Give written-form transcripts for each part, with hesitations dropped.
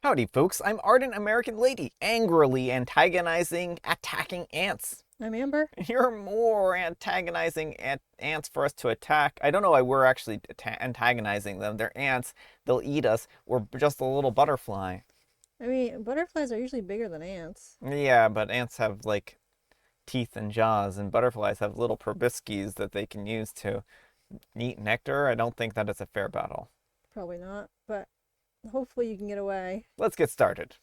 Howdy, folks. I'm Ardent American Lady, angrily antagonizing, attacking ants. I'm Amber. You're more antagonizing ants for us to attack. I don't know why we're actually antagonizing them. They're ants. They'll eat us. We're just a little butterfly. I mean, butterflies are usually bigger than ants. Yeah, but ants have, like, teeth and jaws, and butterflies have little proboscis that they can use to eat nectar. I don't think that is a fair battle. Probably not, but hopefully you can get away. Let's get started.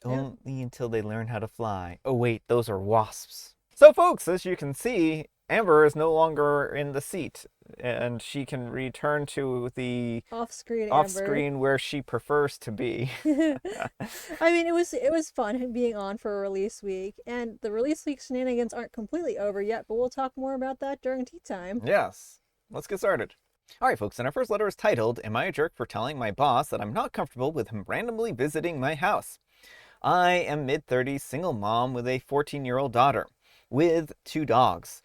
Yeah. Only until they learn how to fly. Oh wait, those are wasps. So folks, as you can see, Amber is no longer in the seat, and she can return to the Off-screen Amber. off-screen where she prefers to be. I mean, it was fun being on for a release week, and the release week shenanigans aren't completely over yet, but we'll talk more about that during tea time. Yes, let's get started. All right, folks, and our first letter is titled, Am I a Jerk for Telling My Boss That I'm Not Comfortable with Him Randomly Visiting My House? I am mid-30s single mom with a 14-year-old daughter with 2 dogs.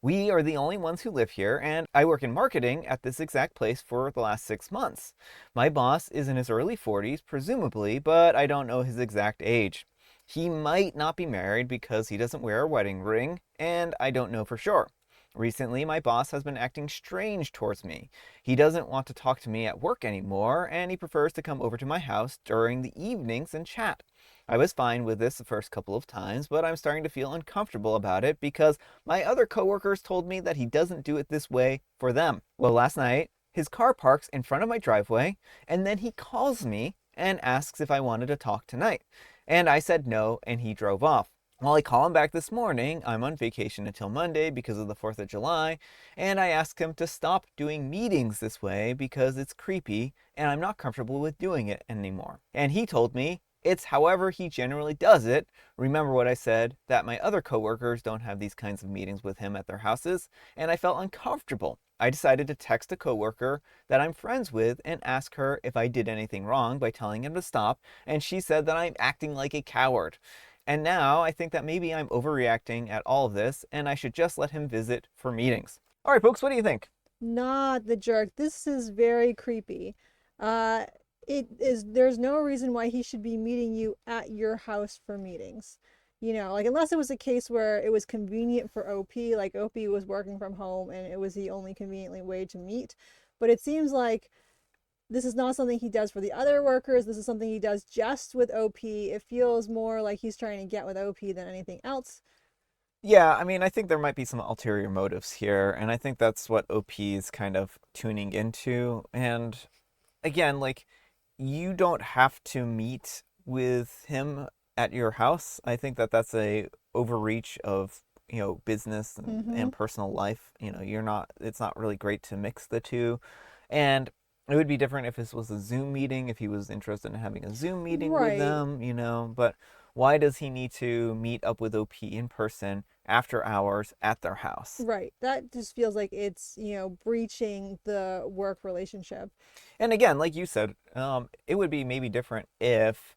We are the only ones who live here, and I work in marketing at this exact place for the last 6 months. My boss is in his early 40s, presumably, but I don't know his exact age. He might not be married because he doesn't wear a wedding ring, and I don't know for sure. Recently, my boss has been acting strange towards me. He doesn't want to talk to me at work anymore, and he prefers to come over to my house during the evenings and chat. I was fine with this the first couple of times, but I'm starting to feel uncomfortable about it because my other coworkers told me that he doesn't do it this way for them. Well, last night, his car parks in front of my driveway, and then he calls me and asks if I wanted to talk tonight. And I said no, and he drove off. Well, I call him back this morning. I'm on vacation until Monday because of the 4th of July, and I asked him to stop doing meetings this way because it's creepy and I'm not comfortable with doing it anymore. And he told me it's however he generally does it. Remember what I said, that my other coworkers don't have these kinds of meetings with him at their houses, and I felt uncomfortable. I decided to text a coworker that I'm friends with and ask her if I did anything wrong by telling him to stop, and she said that I'm acting like a coward. And now I think that maybe I'm overreacting at all of this and I should just let him visit for meetings. All right, folks, what do you think? Not the jerk. This is very creepy. Uh, there's no reason why he should be meeting you at your house for meetings. Like unless it was a case where it was convenient for OP, like OP was working from home and it was the only conveniently way to meet. But it seems like this is not something he does for the other workers. This is something he does just with OP. It feels more like he's trying to get with OP than anything else. Yeah, I mean, I think there might be some ulterior motives here, and I think that's what OP is kind of tuning into. And again, like, you don't have to meet with him at your house. I think that that's a overreach of, business Mm-hmm. and personal life. It's not really great to mix the two. And it would be different if this was a Zoom meeting, if he was interested in having a Zoom meeting with Right. them. But why does he need to meet up with OP in person after hours at their house? Right. That just feels like it's breaching the work relationship. And again, like you said, it would be maybe different if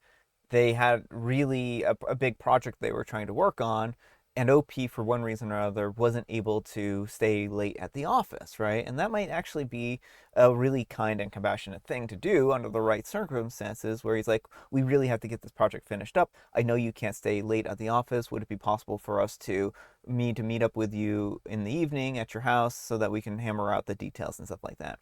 they had really a big project they were trying to work on, and OP, for one reason or other, wasn't able to stay late at the office, right? And that might actually be a really kind and compassionate thing to do under the right circumstances, where he's like, we really have to get this project finished up. I know you can't stay late at the office. Would it be possible for us to meet up with you in the evening at your house so that we can hammer out the details and stuff like that?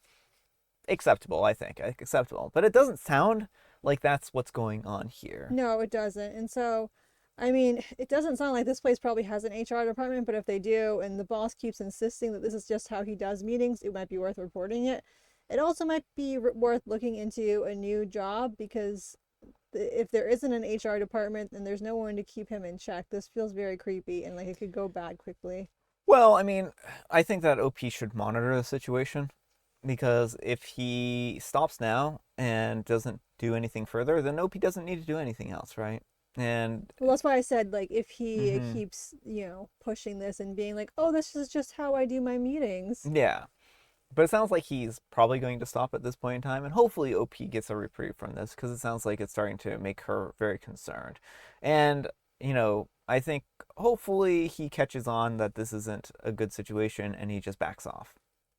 Acceptable, I think. Acceptable. But it doesn't sound like that's what's going on here. No, it doesn't. And so, I mean, it doesn't sound like this place probably has an HR department, but if they do, and the boss keeps insisting that this is just how he does meetings, it might be worth reporting it. It also might be worth looking into a new job because if there isn't an HR department and there's no one to keep him in check, this feels very creepy and like it could go bad quickly. Well, I mean, I think that OP should monitor the situation because if he stops now and doesn't do anything further, then OP doesn't need to do anything else, right? And Well, that's why I said like if he hmm keeps pushing this and being like, "Oh, this is just how I do my meetings." yeah. But it sounds like he's probably going to stop at this point in time, and hopefully OP gets a reprieve from this because it sounds like it's starting to make her very concerned. And, I think hopefully he catches on that this isn't a good situation and he just backs off.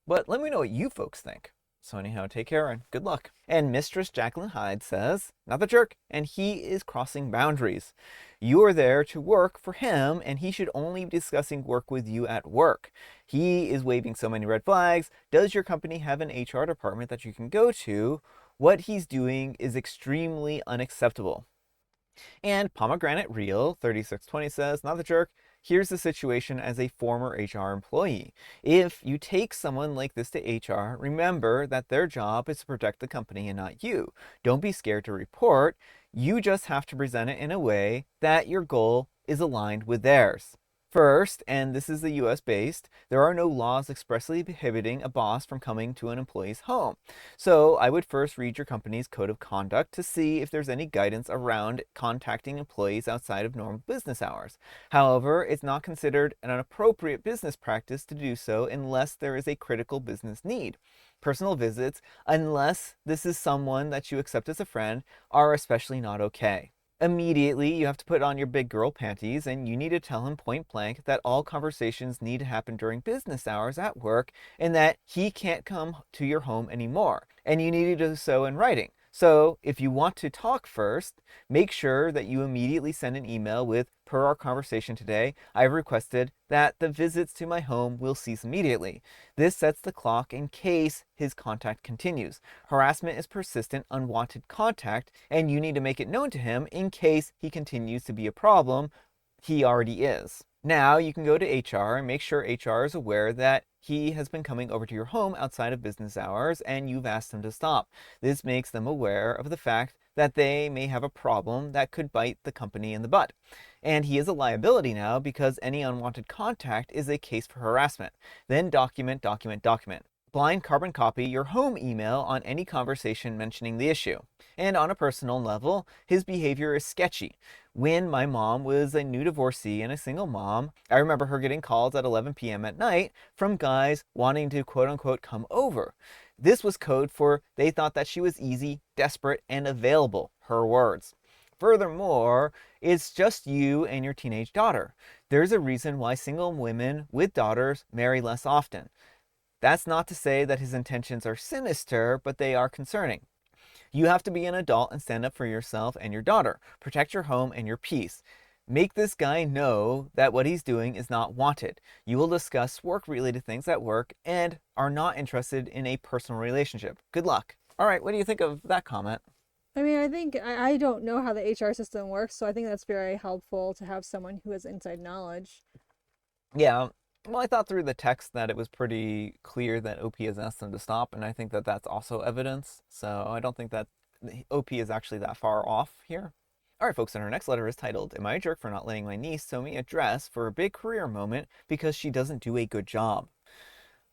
But let me know what you folks think. So anyhow, take care and good luck. And Mistress Jacqueline Hyde says, not the jerk, and he is crossing boundaries. You are there to work for him, and he should only be discussing work with you at work. He is waving so many red flags. Does your company have an HR department that you can go to? What he's doing is extremely unacceptable. And Pomegranate Real 3620 says, not the jerk. Here's the situation as a former HR employee. If you take someone like this to HR, remember that their job is to protect the company and not you. Don't be scared to report. You just have to present it in a way that your goal is aligned with theirs. First, and this is the US based, there are no laws expressly prohibiting a boss from coming to an employee's home. So I would first read your company's code of conduct to see if there's any guidance around contacting employees outside of normal business hours. However, it's not considered an appropriate business practice to do so unless there is a critical business need. Personal visits, unless this is someone that you accept as a friend, are especially not okay. Immediately, you have to put on your big girl panties and you need to tell him point blank that all conversations need to happen during business hours at work and that he can't come to your home anymore. And you need to do so in writing. So if you want to talk first, make sure that you immediately send an email with, per our conversation today, I've requested that the visits to my home will cease immediately. This sets the clock in case his contact continues. Harassment is persistent, unwanted contact, and you need to make it known to him in case he continues to be a problem. He already is. Now you can go to HR and make sure HR is aware that he has been coming over to your home outside of business hours and you've asked him to stop. This makes them aware of the fact that they may have a problem that could bite the company in the butt. And he is a liability now because any unwanted contact is a case for harassment. Then document, document, document. Blind carbon copy your home email on any conversation mentioning the issue. And on a personal level, his behavior is sketchy. When my mom was a new divorcee and a single mom, I remember her getting calls at 11 p.m. at night from guys wanting to quote unquote come over. This was code for they thought that she was easy, desperate, and available, her words. Furthermore, it's just you and your teenage daughter. There's a reason why single women with daughters marry less often. That's not to say that his intentions are sinister, but they are concerning. You have to be an adult and stand up for yourself and your daughter. Protect your home and your peace. Make this guy know that what he's doing is not wanted. You will discuss work-related things at work and are not interested in a personal relationship. Good luck. All right, what do you think of that comment? I mean, I think I don't know how the HR system works, so I think that's very helpful to have someone who has inside knowledge. Yeah, well, I thought through the text that it was pretty clear that OP has asked them to stop, and I think that that's also evidence. So I don't think that OP is actually that far off here. All right, folks, and our next letter is titled, Am I a Jerk for Not Letting My Niece Sew Me a Dress for a Big Career Moment Because She Doesn't Do a Good Job?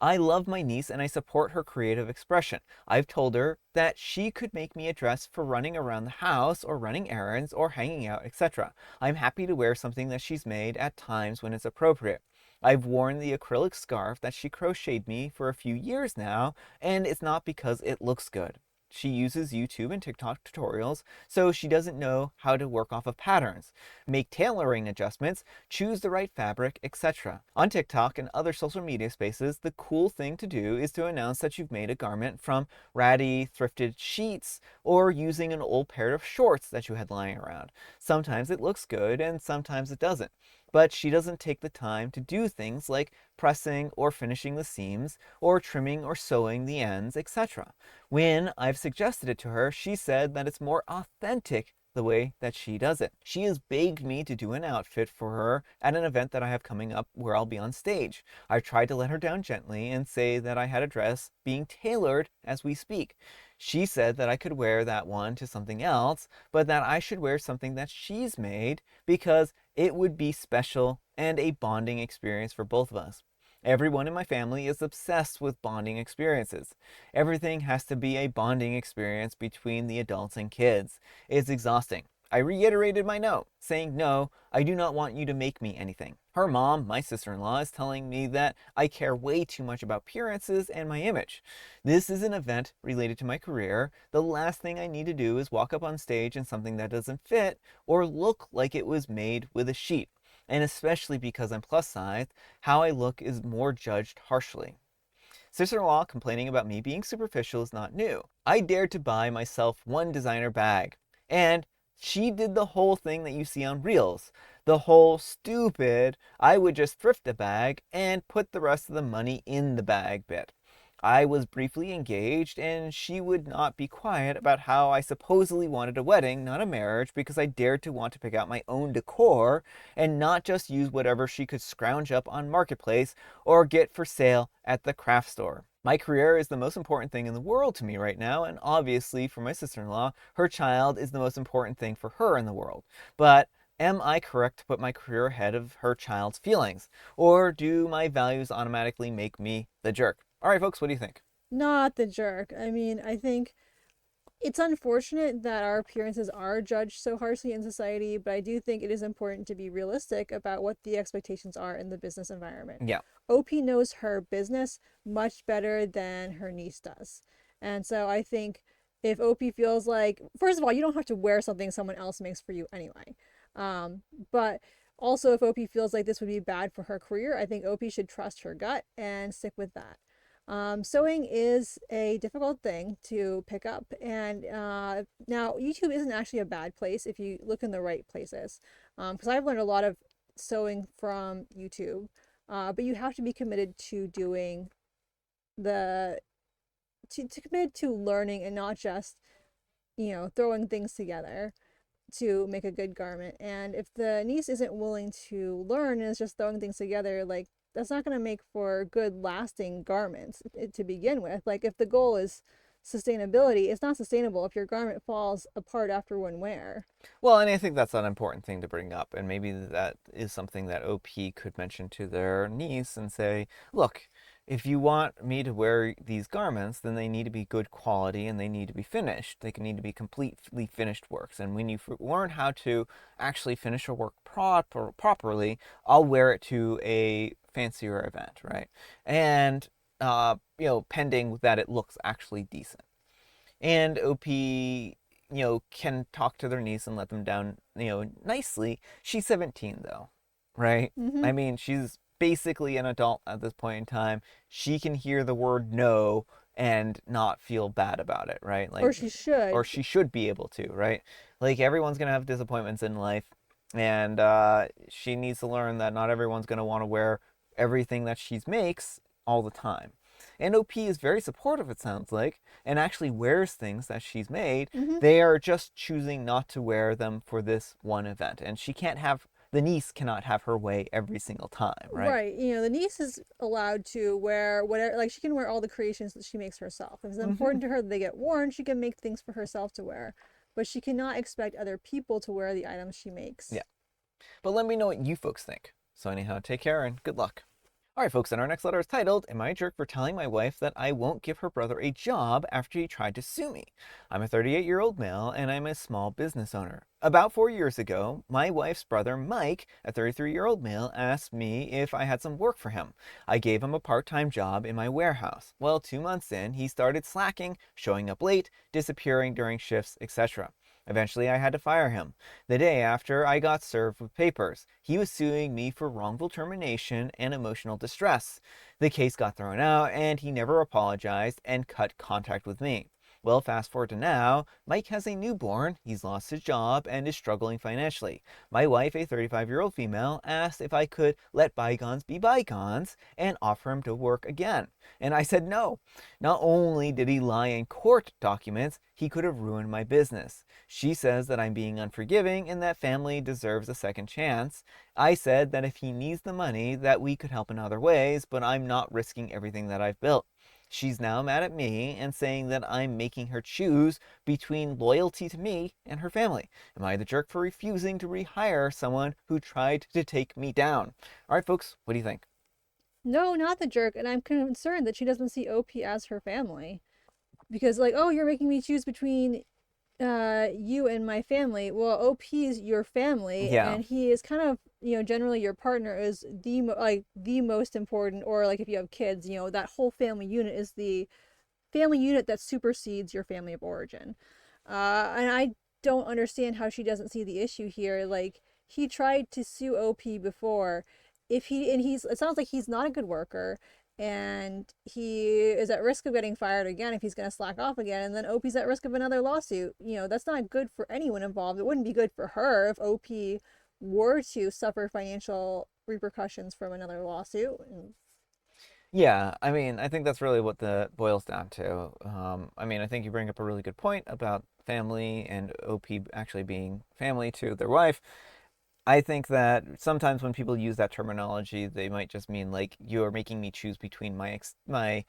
I love my niece and I support her creative expression. I've told her that she could make me a dress for running around the house or running errands or hanging out, etc. I'm happy to wear something that she's made at times when it's appropriate. I've worn the acrylic scarf that she crocheted me for a few years now, and it's not because it looks good. She uses YouTube and TikTok tutorials, so she doesn't know how to work off of patterns, make tailoring adjustments, choose the right fabric, etc. On TikTok and other social media spaces, the cool thing to do is to announce that you've made a garment from ratty, thrifted sheets or using an old pair of shorts that you had lying around. Sometimes it looks good and sometimes it doesn't. But she doesn't take the time to do things like pressing or finishing the seams or trimming or sewing the ends, etc. When I've suggested it to her, she said that it's more authentic the way that she does it. She has begged me to do an outfit for her at an event that I have coming up where I'll be on stage. I've tried to let her down gently and say that I had a dress being tailored as we speak. She said that I could wear that one to something else, but that I should wear something that she's made because it would be special and a bonding experience for both of us. Everyone in my family is obsessed with bonding experiences. Everything has to be a bonding experience between the adults and kids. It's exhausting. I reiterated my no, saying, no, I do not want you to make me anything. Her mom, my sister-in-law, is telling me that I care way too much about appearances and my image. This is an event related to my career. The last thing I need to do is walk up on stage in something that doesn't fit or look like it was made with a sheet. And especially because I'm plus size, how I look is more judged harshly. Sister-in-law complaining about me being superficial is not new. I dared to buy myself one designer bag, and she did the whole thing that you see on Reels. The whole stupid, I would just thrift a bag and put the rest of the money in the bag bit. I was briefly engaged, and she would not be quiet about how I supposedly wanted a wedding, not a marriage, because I dared to want to pick out my own decor and not just use whatever she could scrounge up on Marketplace or get for sale at the craft store. My career is the most important thing in the world to me right now, and obviously for my sister-in-law, her child is the most important thing for her in the world. But am I correct to put my career ahead of her child's feelings? Or do my values automatically make me the jerk? All right, folks, what do you think? Not the jerk. I mean, I think it's unfortunate that our appearances are judged so harshly in society, but I do think it is important to be realistic about what the expectations are in the business environment. Yeah. OP knows her business much better than her niece does. And so I think if OP feels like, first of all, you don't have to wear something someone else makes for you anyway. Um, but also, if OP feels like this would be bad for her career, I think OP should trust her gut and stick with that. Sewing is a difficult thing to pick up, and now YouTube isn't actually a bad place if you look in the right places. Because I've learned a lot of sewing from YouTube, but you have to be committed to doing the to committed to learning and not just throwing things together to make a good garment. And if the niece isn't willing to learn and is just throwing things together, like that's not going to make for good lasting garments to begin with. Like if the goal is sustainability, it's not sustainable if your garment falls apart after one wear. Well, and I think that's an important thing to bring up, and maybe that is something that OP could mention to their niece and say, look, if you want me to wear these garments, then they need to be good quality and they need to be finished. They need to be completely finished works. And when you learn how to actually finish a work properly, I'll wear it to a fancier event, right? And, pending that it looks actually decent. And OP, can talk to their niece and let them down, nicely. She's 17 though, right? Mm-hmm. I mean, she's basically an adult at this point in time. She can hear the word no and not feel bad about it, right? Or Like, she or should. she should be able to, right? Like everyone's gonna have disappointments in life, and she needs to learn that not everyone's gonna want to wear everything that she makes all the time. And OP is very supportive, it sounds like, and actually wears things that she's made. Mm-hmm. They are just choosing not to wear them for this one event. And the niece cannot have her way every single time, right? Right. The niece is allowed to wear whatever, like she can wear all the creations that she makes herself. If it's Mm-hmm. important to her that they get worn, she can make things for herself to wear. But she cannot expect other people to wear the items she makes. Yeah. But let me know what you folks think. So, anyhow, take care and good luck. All right, folks, and our next letter is titled, Am I a Jerk for Telling My Wife That I Won't Give Her Brother a Job After He Tried to Sue Me? I'm a 38-year-old male, and I'm a small business owner. About 4 years ago, my wife's brother Mike, a 33-year-old male, asked me if I had some work for him. I gave him a part-time job in my warehouse. Well, 2 months in, he started slacking, showing up late, disappearing during shifts, etc. Eventually, I had to fire him. The day after, I got served with papers. He was suing me for wrongful termination and emotional distress. The case got thrown out, and he never apologized and cut contact with me. Well, fast forward to now, Mike has a newborn, he's lost his job, and is struggling financially. My wife, a 35-year-old female, asked if I could let bygones be bygones and offer him to work again. And I said no. Not only did he lie in court documents, he could have ruined my business. She says that I'm being unforgiving and that family deserves a second chance. I said that if he needs the money, that we could help in other ways, but I'm not risking everything that I've built. She's now mad at me and saying that I'm making her choose between loyalty to me and her family. Am I the jerk for refusing to rehire someone who tried to take me down? All right, folks, what do you think? No, not the jerk. And I'm concerned that she doesn't see OP as her family. Because, like, oh, you're making me choose between you and my family. Well, OP is your family, Yeah. and he is kind of, generally your partner is the most important, or like if you have kids, that whole family unit is the family unit that supersedes your family of origin. And I don't understand how she doesn't see the issue here. Like he tried to sue OP before. If he and he's it sounds like he's not a good worker, and he is at risk of getting fired again if he's going to slack off again, and then OP's at risk of another lawsuit. That's not good for anyone involved. It wouldn't be good for her if OP were to suffer financial repercussions from another lawsuit. Yeah, I mean, I think that's really what the boils down to. I mean, I think you bring up a really good point about family and OP actually being family to their wife. I think that sometimes when people use that terminology, they might just mean like you're making me choose between my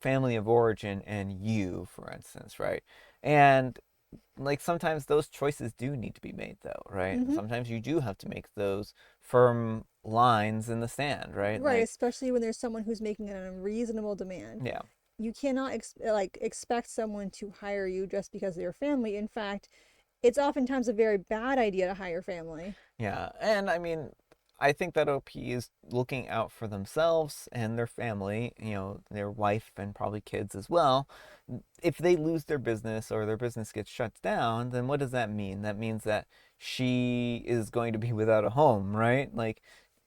family of origin and you, for instance, right? And like sometimes those choices do need to be made though, right? Mm-hmm. Sometimes you do have to make those firm lines in the sand, right? Right, Like, especially when there's someone who's making an unreasonable demand. yeah. You cannot expect someone to hire you just because they're family. In fact, it's oftentimes a very bad idea to hire family. Yeah, and I mean, I think that OP is looking out for themselves and their family, their wife and probably kids as well. If they lose their business or their business gets shut down, then what does that mean? That means that she is going to be without a home, right? Like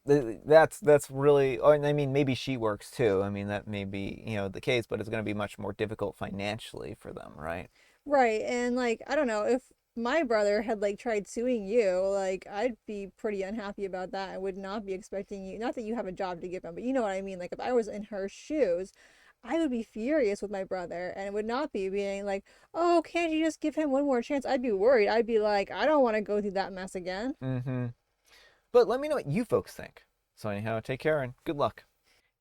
that's really, or I mean, maybe she works too. I mean, that may be, the case, but it's going to be much more difficult financially for them, right? Right, and I don't know, if my brother had tried suing you, I'd be pretty unhappy about that. I would not be expecting you, not that you have a job to give him, but you know what I mean. Like if I was in her shoes, I would be furious with my brother, and it would not be being like, "Oh, can't you just give him one more chance?" I'd be worried. I'd be like, "I don't want to go through that mess again." Mm-hmm. But let me know what you folks think. So anyhow, take care and good luck.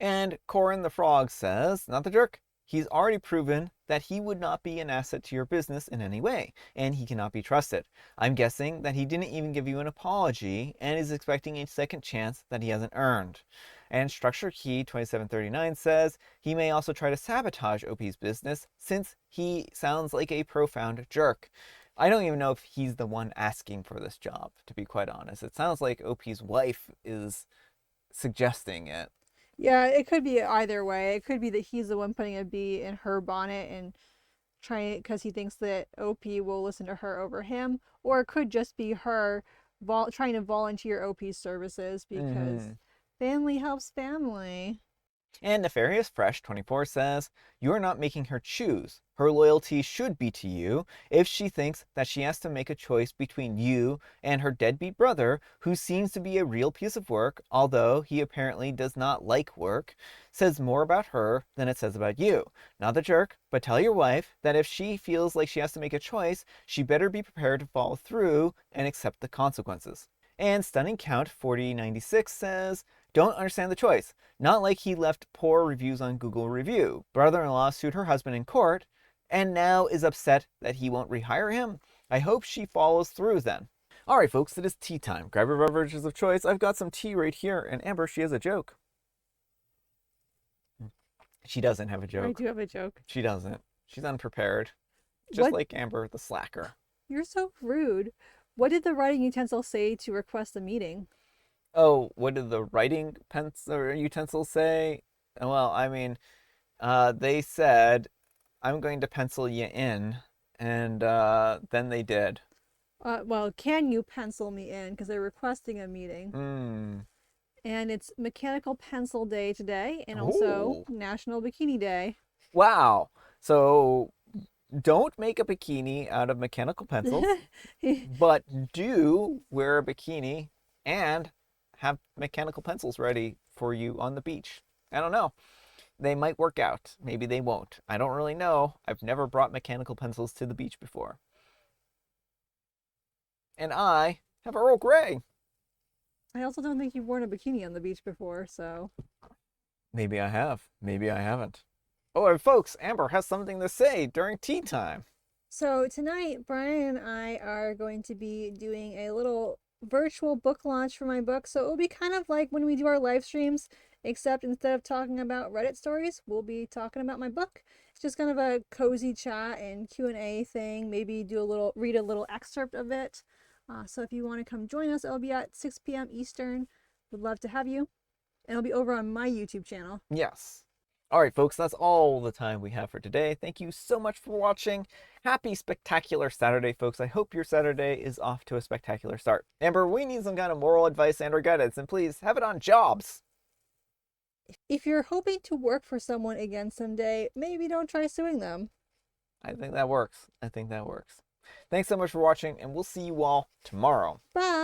And Corin the Frog says, not the jerk, he's already proven that he would not be an asset to your business in any way, and he cannot be trusted. I'm guessing that he didn't even give you an apology and is expecting a second chance that he hasn't earned. And Structure Key 2739 says he may also try to sabotage OP's business since he sounds like a profound jerk. I don't even know if he's the one asking for this job, to be quite honest. It sounds like OP's wife is suggesting it. Yeah, it could be either way. It could be that he's the one putting a bee in her bonnet and trying because he thinks that OP will listen to her over him, or it could just be her trying to volunteer OP's services because Mm-hmm. family helps family. And Nefarious Fresh 24 says, you are not making her choose. Her loyalty should be to you. If she thinks that she has to make a choice between you and her deadbeat brother, who seems to be a real piece of work, although he apparently does not like work, says more about her than it says about you. Not the jerk, but tell your wife that if she feels like she has to make a choice, she better be prepared to follow through and accept the consequences. And Stunning Count 4096 says, don't understand the choice. Not like he left poor reviews on Google Review. Brother-in-law sued her husband in court and now is upset that he won't rehire him. I hope she follows through then. All right, folks, it is tea time. Grab your beverages of choice. I've got some tea right here, and Amber, she has a joke. She doesn't have a I joke. do have a joke. She doesn't. She's unprepared, just What? like Amber, the slacker. You're so rude. What did the writing utensil say to request a meeting? Oh, what did the writing pencil or utensils say? Well, I mean, they said, I'm going to pencil you in, and then they did. Well, can you pencil me in? Because they're requesting a meeting. Hmm. And it's Mechanical Pencil Day today, and also Oh, National Bikini Day. wow. So don't make a bikini out of mechanical pencils, but do wear a bikini and have mechanical pencils ready for you on the beach. I don't know. They might work out. Maybe they won't. I don't really know. I've never brought mechanical pencils to the beach before. And I have Earl Grey. I also don't think you've worn a bikini on the beach before, so. Maybe I have. Maybe I haven't. Oh, and folks, Amber has something to say during tea time. So tonight, Brian and I are going to be doing a little virtual book launch for my book. So it will be kind of like when we do our live streams, except instead of talking about Reddit stories, we'll be talking about my book. It's just kind of a cozy chat and Q&A thing. Maybe read a little excerpt of it. So if you want to come join us, it'll be at 6 p.m. Eastern. Would love to have you. And it'll be over on my YouTube channel. Yes. All right, folks, that's all the time we have for today. Thank you so much for watching. Happy Spectacular Saturday, folks. I hope your Saturday is off to a spectacular start. Amber, we need some kind of moral advice and or guidance, and please have it on jobs. if you're hoping to work for someone again someday, maybe don't try suing them. I think that works. I think that works. Thanks so much for watching, and we'll see you all tomorrow. Bye!